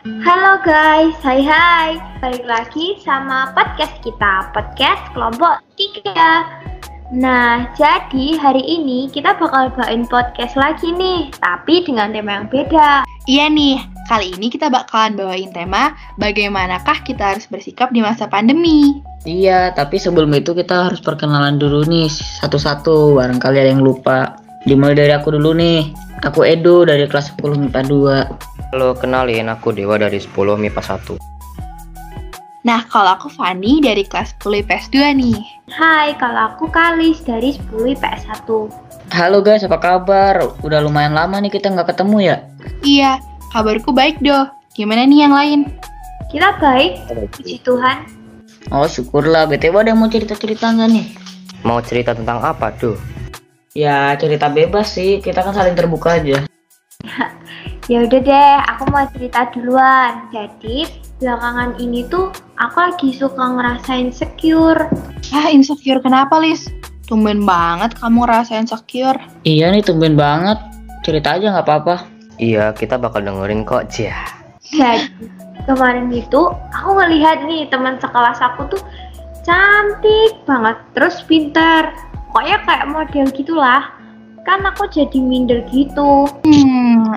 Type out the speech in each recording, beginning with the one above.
Halo guys, hai. Balik lagi sama podcast kita, podcast kelompok 3. Nah, jadi hari ini kita bakal bawain podcast lagi nih, tapi dengan tema yang beda. Iya nih, kali ini kita bakalan bawain tema bagaimanakah kita harus bersikap di masa pandemi. Iya, tapi sebelum itu kita harus perkenalan dulu nih satu-satu, barangkali ada yang lupa. Dimulai dari aku dulu nih. Aku Edo dari kelas 10 MIPA 2. Halo, kenalin aku Dewa dari 10 MIPA 1. Nah, kalau aku Fani dari kelas 10 IPS 2 nih. Hai, kalau aku Kalis dari 10 IPS 1. Halo guys, apa kabar? Udah lumayan lama nih kita nggak ketemu ya? Iya, kabarku baik doh. Gimana nih yang lain? Kita baik, puji Tuhan. Oh syukurlah, BTW ada yang mau cerita-cerita nggak nih? Mau cerita tentang apa, Duh? Ya cerita bebas sih, kita kan saling terbuka aja. Ya udah deh, aku mau cerita duluan. Jadi, belakangan ini tuh aku lagi suka ngerasa insecure. Insecure kenapa, Lis? Tumben banget kamu ngerasain insecure. Iya nih, tumben banget. Cerita aja nggak apa-apa. Iya, kita bakal dengerin kok, Jia. Jadi, kemarin itu aku ngelihat nih teman sekelas aku tuh cantik banget, terus pintar. Pokoknya kayak model gitulah. Kan aku jadi minder gitu.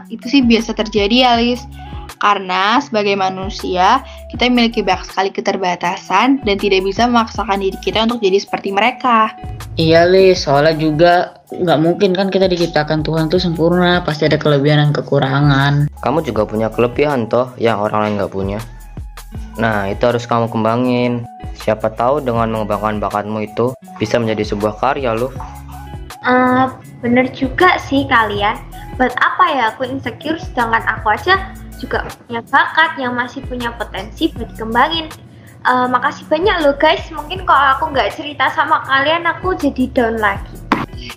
Itu sih biasa terjadi ya, Lis. Karena sebagai manusia, kita memiliki banyak sekali keterbatasan dan tidak bisa memaksakan diri kita untuk jadi seperti mereka. Iya Lis, soalnya juga nggak mungkin kan kita diciptakan Tuhan tuh sempurna, pasti ada kelebihan dan kekurangan. Kamu juga punya kelebihan toh yang orang lain nggak punya. Nah, itu harus kamu kembangin. Siapa tahu dengan mengembangkan bakatmu itu bisa menjadi sebuah karya loh. Bener juga sih kalian. Buat apa ya aku insecure sedangkan aku aja juga punya bakat yang masih punya potensi buat dikembangin. Makasih banyak loh guys. Mungkin kalau aku nggak cerita sama kalian aku jadi down lagi.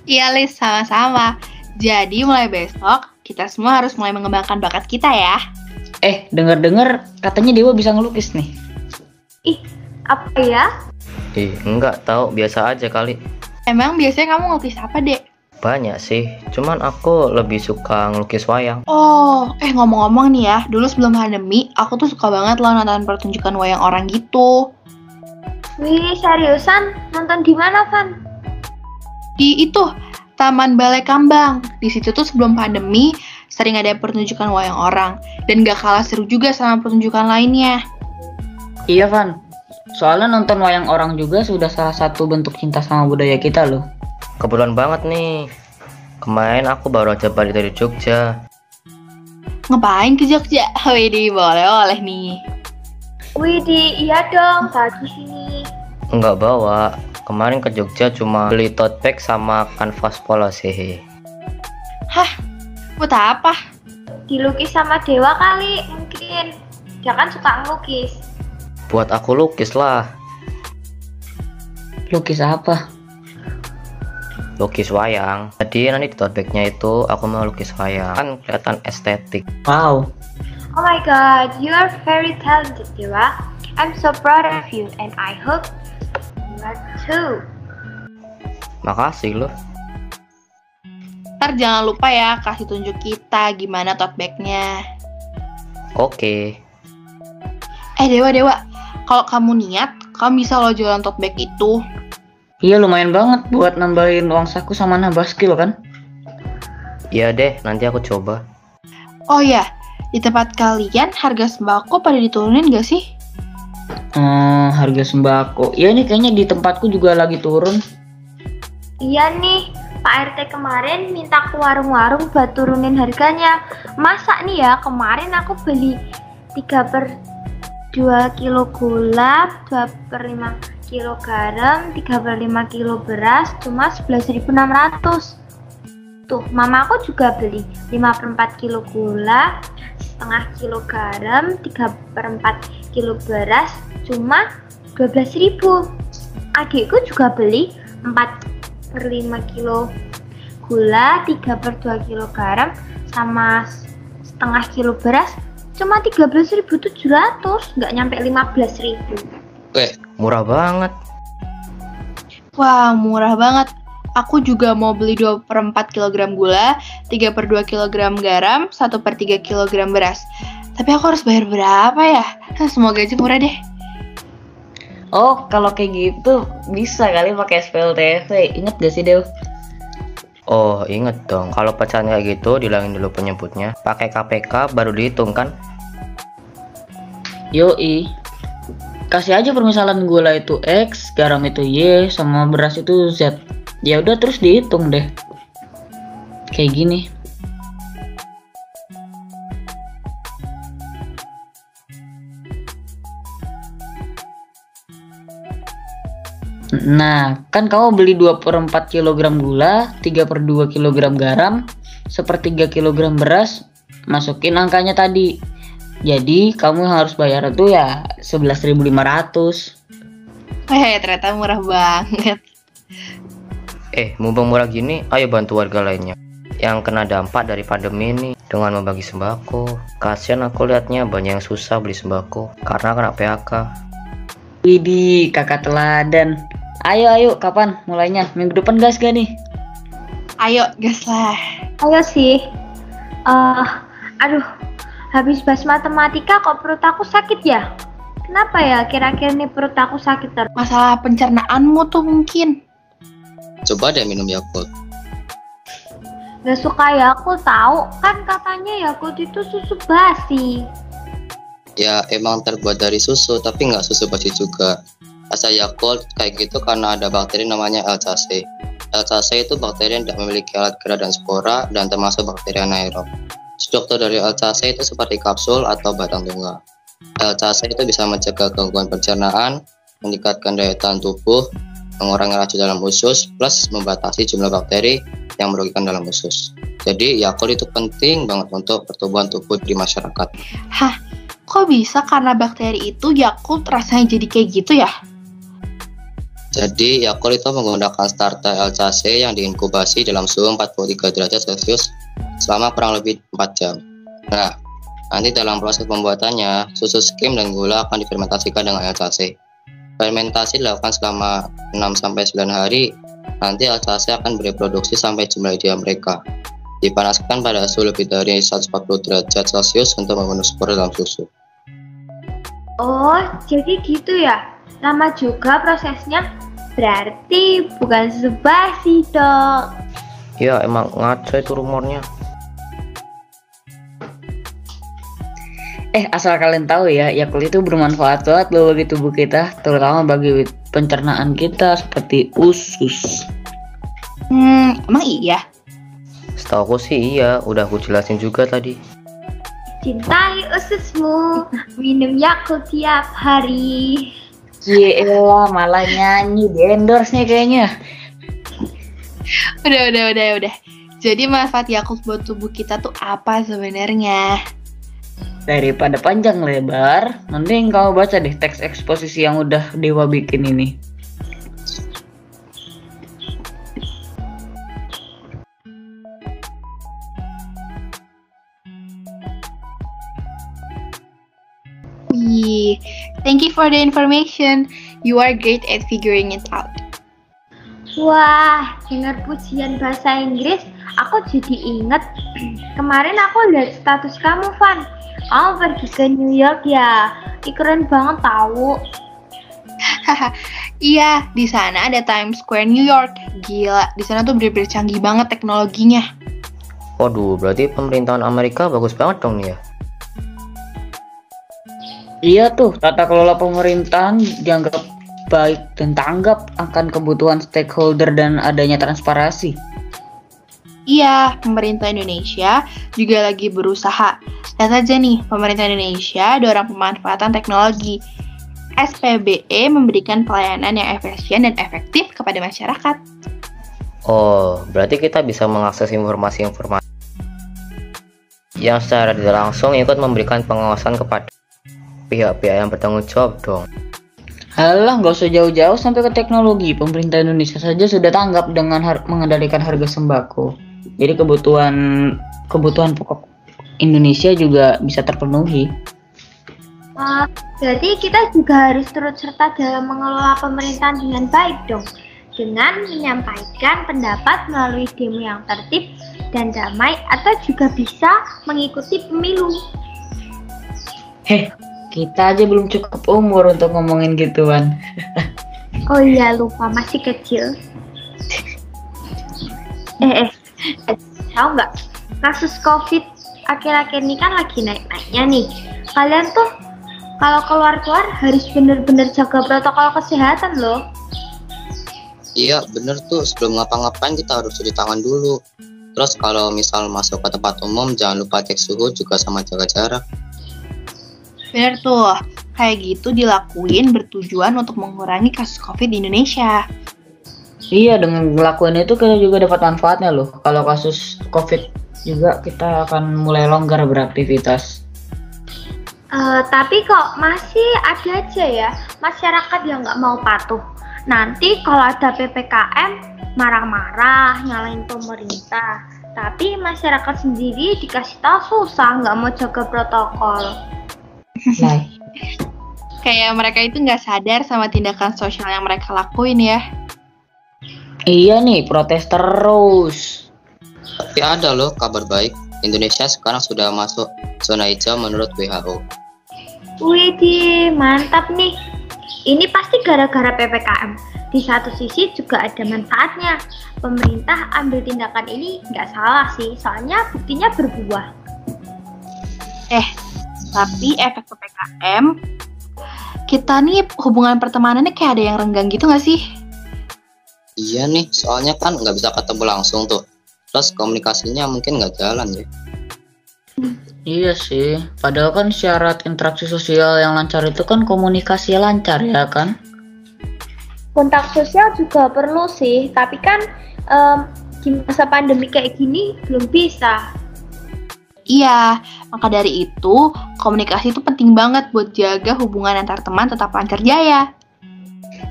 Iya, Lis, sama-sama. Jadi mulai besok, kita semua harus mulai mengembangkan bakat kita ya. Dengar-dengar katanya Dewa bisa ngelukis nih. Ih, apa ya? Enggak tahu, biasa aja kali. Emang biasanya kamu ngelukis apa, Dek? Banyak sih, cuman aku lebih suka ngelukis wayang. Ngomong-ngomong nih ya, dulu sebelum pandemi, aku tuh suka banget loh nonton pertunjukan wayang orang gitu. Wih, seriusan? Nonton di mana, Van? Di itu, Taman Balai Kambang. Di situ tuh sebelum pandemi, sering ada pertunjukan wayang orang. Dan gak kalah seru juga sama pertunjukan lainnya. Iya Van, soalnya nonton wayang orang juga sudah salah satu bentuk cinta sama budaya kita loh. Kebetulan banget nih. Kemarin aku baru aja balik dari Jogja. Ngapain ke Jogja? Widih, boleh-boleh nih. Widih, iya dong, bagus ini. Enggak bawa. Kemarin ke Jogja cuma beli tote bag sama kanvas polos hehe. Hah? Buat apa? Dilukis sama Dewa kali, mungkin. Dia kan suka ngelukis. Buat aku lukis lah. Lukis apa? Lukis wayang. Jadi nanti di tote bagnya itu aku mau lukis wayang. Kan kelihatan estetik. Wow. Oh my god, you are very talented, Dewa. I'm so proud of you and I hope you are too. Makasih loh. Ntar jangan lupa ya kasih tunjuk kita gimana tote bagnya. Oke. Dewa, kalau kamu niat, kamu bisa loh jualan tote bag itu. Iya lumayan banget buat nambahin uang saku sama nambah skill kan? Iya deh, nanti aku coba. Oh ya, di tempat kalian harga sembako pada diturunin gak sih? Harga sembako. Iya nih kayaknya di tempatku juga lagi turun. Iya nih, Pak RT kemarin minta ke warung-warung buat turunin harganya. Masa nih ya, kemarin aku beli 3/2 kilo gula, 2/5 kilo garam, 3/5 kilo beras, cuma 11.600. Tuh, mama aku juga beli 5/4 kilo gula, setengah kilo garam, 3/4 kilo beras, cuma 12.000. Adikku juga beli 4/5 kilo gula, 3/2 kilo garam, sama setengah kilo beras, cuma 13.700, nggak nyampe 15.000. Murah banget. Wah, murah banget. Aku juga mau beli 2/4 kg gula, 3/2 kg garam, 1/3 kg beras. Tapi aku harus bayar berapa ya? Semoga aja murah deh. Oh, kalau kayak gitu bisa kali pakai SPLTV. Ingat gak sih, Dew? Oh, inget dong. Kalau pecahan kayak gitu, dilangin dulu penyebutnya. Pakai KPK baru dihitung kan? Yoi. Kasih aja permisalan gula itu X, garam itu Y, sama beras itu Z. Ya udah terus dihitung deh. Kayak gini. Nah, kan kamu beli 2/4 kg gula, 3/2 kg garam, 1/3 kg beras, masukin angkanya tadi. Jadi, kamu harus bayar itu ya 11.500. Ternyata murah banget. Mumpung murah gini, ayo bantu warga lainnya yang kena dampak dari pandemi ini dengan membagi sembako. Kasian aku lihatnya banyak yang susah beli sembako karena kena PHK. Widih, kakak teladan. Ayo, kapan mulainya? Minggu depan gas gak nih? Ayo, gas lah. Ayo sih. Aduh, habis bahas matematika kok perut aku sakit ya? Kenapa ya kira-kira nih perut aku sakit terus? Masalah pencernaanmu tuh mungkin. Coba deh minum Yakult. Gak suka Yakult tahu, kan katanya Yakult itu susu basi. Ya emang terbuat dari susu, tapi nggak susu basi juga. Rasa Yakult kayak gitu karena ada bakteri namanya LCC. LCC itu bakteri yang tidak memiliki alat gerak dan spora dan termasuk bakteri anaerob. Struktur dari LCC itu seperti kapsul atau batang tunggal. LCC itu bisa mencegah gangguan pencernaan, meningkatkan daya tahan tubuh, mengurangi racun dalam usus, plus membatasi jumlah bakteri yang merugikan dalam usus. Jadi Yakult itu penting banget untuk pertumbuhan tubuh di masyarakat. Hah, kok bisa karena bakteri itu Yakult rasanya jadi kayak gitu ya? Jadi Yakult itu menggunakan starter LCC yang diinkubasi dalam suhu 43 derajat Celcius selama kurang lebih 4 jam. Nah, nanti dalam proses pembuatannya, susu skim dan gula akan difermentasikan dengan LCC. Fermentasi dilakukan selama 6-9 hari, nanti LCC akan bereproduksi sampai jumlah ideal mereka. Dipanaskan pada suhu lebih dari 140 derajat Celcius untuk membunuh spor dalam susu. Oh, jadi gitu ya? Lama juga prosesnya? Berarti bukan susu basi dong. Ya emang ngaco itu rumornya. Asal kalian tahu ya, Yakult itu bermanfaat banget loh bagi tubuh kita, terutama bagi pencernaan kita seperti usus. Emang iya? Setahu aku sih iya, udah aku jelasin juga tadi. Cintai ususmu, minum Yakult tiap hari. Yelah, malah nyanyi di endorse nih kayaknya. Udah. Jadi manfaat Yakult buat tubuh kita tuh apa sebenarnya? Daripada panjang lebar, mending kamu baca deh teks eksposisi yang udah Dewa bikin ini. Thank you for the information. You are great at figuring it out. Wah, dengar pujian bahasa Inggris, aku jadi inget. Kemarin aku lihat status kamu, Van. Kamu pergi ke New York ya? Keren banget tahu. Iya, di sana ada Times Square New York. Gila, di sana tuh bener-bener canggih banget teknologinya. Waduh, berarti pemerintahan Amerika bagus banget dong nih ya. Iya tuh, tata kelola pemerintahan dianggap baik dan tanggap akan kebutuhan stakeholder dan adanya transparansi. Iya, pemerintah Indonesia juga lagi berusaha. Lihat aja nih, pemerintah Indonesia dorong pemanfaatan teknologi. SPBE memberikan pelayanan yang efisien dan efektif kepada masyarakat. Oh, berarti kita bisa mengakses informasi-informasi yang secara tidak langsung ikut memberikan pengawasan kepada pihak-pihak yang bertanggung jawab dong. Alah, nggak usah jauh-jauh sampai ke teknologi. Pemerintah Indonesia saja sudah tanggap dengan mengendalikan harga sembako. Jadi kebutuhan pokok Indonesia juga bisa terpenuhi. Berarti kita juga harus turut serta dalam mengelola pemerintahan dengan baik dong. Dengan menyampaikan pendapat melalui demo yang tertib dan damai, atau juga bisa mengikuti pemilu. Kita aja belum cukup umur untuk ngomongin gituan. Oh iya, lupa masih kecil. Eh, tahu nggak? Kasus COVID akhir-akhir ini kan lagi naik-naiknya nih. Kalian tuh kalau keluar-keluar harus bener-bener jaga protokol kesehatan loh. Iya bener tuh, sebelum ngapa-ngapain kita harus cuci tangan dulu. Terus kalau misal masuk ke tempat umum jangan lupa cek suhu juga sama jaga jarak. Bener tuh, kayak gitu dilakuin bertujuan untuk mengurangi kasus COVID di Indonesia. Iya, dengan ngelakuin itu kita juga dapat manfaatnya loh. Kalau kasus COVID juga kita akan mulai longgar beraktivitas. Tapi kok masih ada aja ya masyarakat yang nggak mau patuh. Nanti kalau ada PPKM marah-marah nyalain pemerintah. Tapi masyarakat sendiri dikasih tahu susah nggak mau jaga protokol. Nah, Kayak mereka itu nggak sadar sama tindakan sosial yang mereka lakuin ya. iya nih, protes terus. Tapi ada loh kabar baik, Indonesia sekarang sudah masuk zona hijau menurut WHO. Widih, mantap nih. Ini pasti gara-gara PPKM. Di satu sisi juga ada manfaatnya. Pemerintah ambil tindakan ini nggak salah sih, soalnya buktinya berbuah. Tapi efek PPKM, kita nih hubungan pertemanannya kayak ada yang renggang gitu nggak sih? Iya nih, soalnya kan nggak bisa ketemu langsung tuh. Terus komunikasinya mungkin nggak jalan ya. Iya sih, padahal kan syarat interaksi sosial yang lancar itu kan komunikasi lancar ya kan? Kontak sosial juga perlu sih, tapi kan di masa pandemi kayak gini belum bisa. Iya, maka dari itu komunikasi itu penting banget buat jaga hubungan antar teman tetap lancar jaya.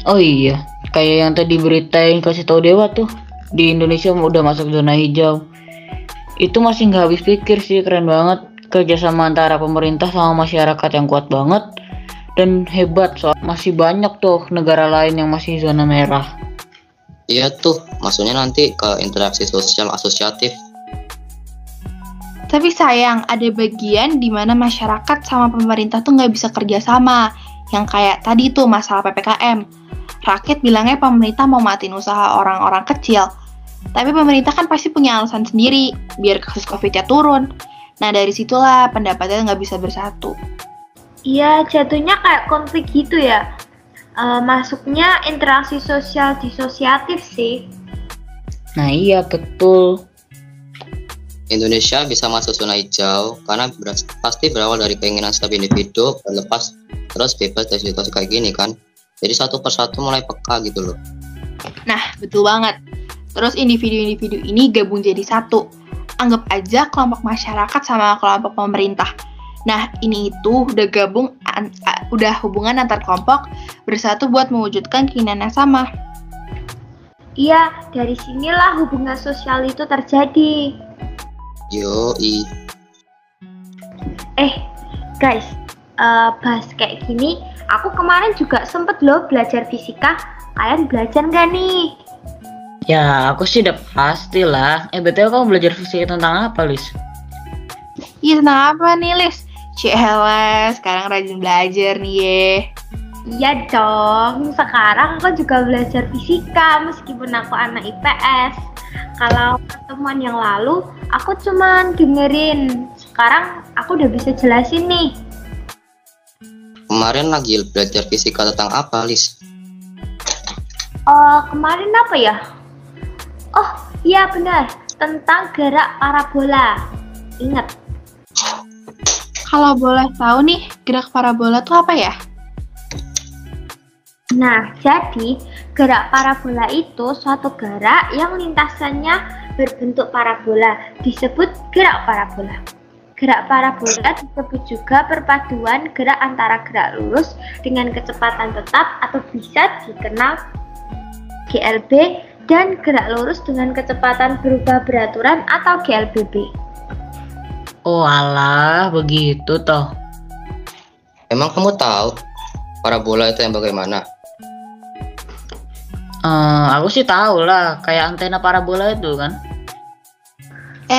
Oh iya, kayak yang tadi berita yang kasih tahu Dewa tuh, di Indonesia udah masuk zona hijau. Itu masih nggak habis pikir sih, keren banget. Kerjasama antara pemerintah sama masyarakat yang kuat banget dan hebat, soal masih banyak tuh negara lain yang masih zona merah. Iya tuh, maksudnya nanti ke interaksi sosial asosiatif. Tapi sayang, ada bagian di mana masyarakat sama pemerintah tuh nggak bisa kerja sama. Yang kayak tadi tuh masalah PPKM. Rakyat bilangnya pemerintah mau matiin usaha orang-orang kecil. Tapi pemerintah kan pasti punya alasan sendiri biar kasus COVID-nya turun. Nah dari situlah pendapatnya nggak bisa bersatu. Iya, jatuhnya kayak konflik gitu ya. Masuknya interaksi sosial disosiatif sih. Nah iya betul. Indonesia bisa masuk zona hijau karena pasti berawal dari keinginan setiap individu berlepas terus bebas dari situasi kayak gini kan. Jadi satu persatu mulai peka gitu loh. Nah betul banget. Terus individu-individu ini gabung jadi satu. Anggap aja kelompok masyarakat sama kelompok pemerintah. Nah ini itu udah gabung, udah hubungan antar kelompok bersatu buat mewujudkan keinginan yang sama. Iya, dari sinilah hubungan sosial itu terjadi. Yoi. Guys, bahas kayak gini, aku kemarin juga sempet loh belajar fisika. Kalian belajar nggak nih? Ya aku sih udah pasti lah. BTW kamu belajar fisika tentang apa, Lis? Iya tentang apa nih Lis? Cielah, sekarang rajin belajar nih ye. Iya dong, sekarang aku juga belajar fisika meskipun aku anak IPS. Kalau pertemuan yang lalu, aku cuman dengerin. Sekarang aku udah bisa jelasin nih. Kemarin lagi belajar fisika tentang apa, Lis? Kemarin apa ya? Oh, iya benar, tentang gerak parabola. Ingat. Kalau boleh tahu nih, gerak parabola tuh apa ya? Nah, jadi gerak parabola itu suatu gerak yang lintasannya berbentuk parabola, disebut gerak parabola. Gerak parabola disebut juga perpaduan gerak antara gerak lurus dengan kecepatan tetap atau bisa dikenal GLB dan gerak lurus dengan kecepatan berubah beraturan atau GLBB. Oh alah, begitu toh. Emang kamu tahu parabola itu yang bagaimana? Aku sih tahu lah, kayak antena parabola itu kan.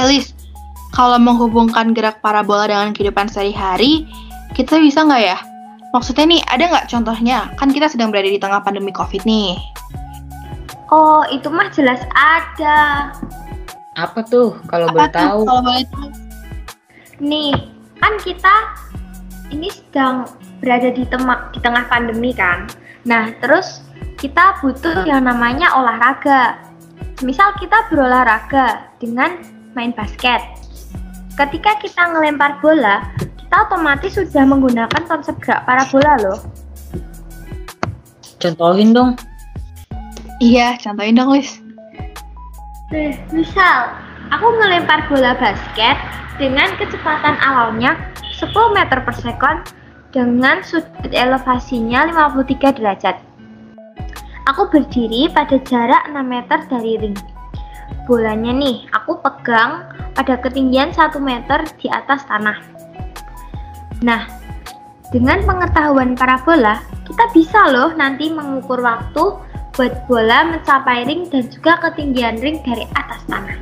Lis, kalau menghubungkan gerak parabola dengan kehidupan sehari-hari, kita bisa nggak ya? Maksudnya nih, ada nggak contohnya? Kan kita sedang berada di tengah pandemi COVID nih. Oh, itu mah jelas ada. Apa tuh kalau boleh tahu? Kalau boleh tahu. Nih, kan kita ini sedang berada di tengah pandemi kan. Nah, terus kita butuh yang namanya olahraga. Misal kita berolahraga dengan main basket. Ketika kita ngelempar bola, kita otomatis sudah menggunakan konsep gerak parabola loh. Contohin dong. Iya, contohin dong, Lis. Misal, aku ngelempar bola basket dengan kecepatan awalnya 10 meter per sekon dengan sudut elevasinya 53 derajat. Aku berdiri pada jarak 6 meter dari ring. Bolanya nih, aku pegang pada ketinggian 1 meter di atas tanah. Nah, dengan pengetahuan parabola, kita bisa loh nanti mengukur waktu buat bola mencapai ring dan juga ketinggian ring dari atas tanah.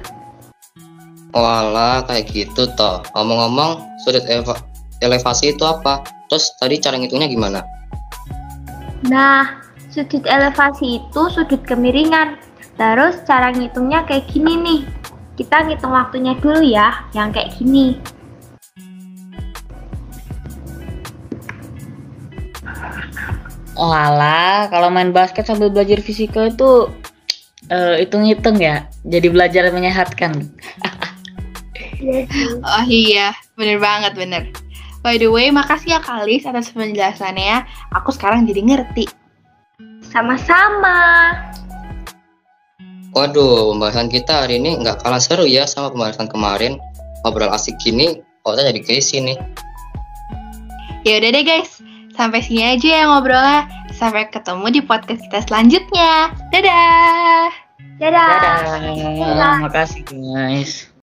Walah, kayak gitu toh. Ngomong-ngomong, sudut elevasi itu apa? Terus tadi cara ngitungnya gimana? Nah, sudut elevasi itu sudut kemiringan. Terus cara ngitungnya kayak gini nih. Kita ngitung waktunya dulu ya, yang kayak gini. Walah, kalau main basket sambil belajar fisika itu hitung-hitung ya. Jadi belajar menyehatkan. Oh iya, bener banget, bener. By the way, makasih ya Kalis atas penjelasannya. Aku sekarang jadi ngerti. Sama-sama. Waduh, pembahasan kita hari ini nggak kalah seru ya sama pembahasan kemarin. Ngobrol asik gini, otaknya jadi keisi nih. Ya udah deh guys, sampai sini aja ya ngobrolnya. Sampai ketemu di podcast kita selanjutnya. Dadah! Dadah. Dadah. Makasih guys.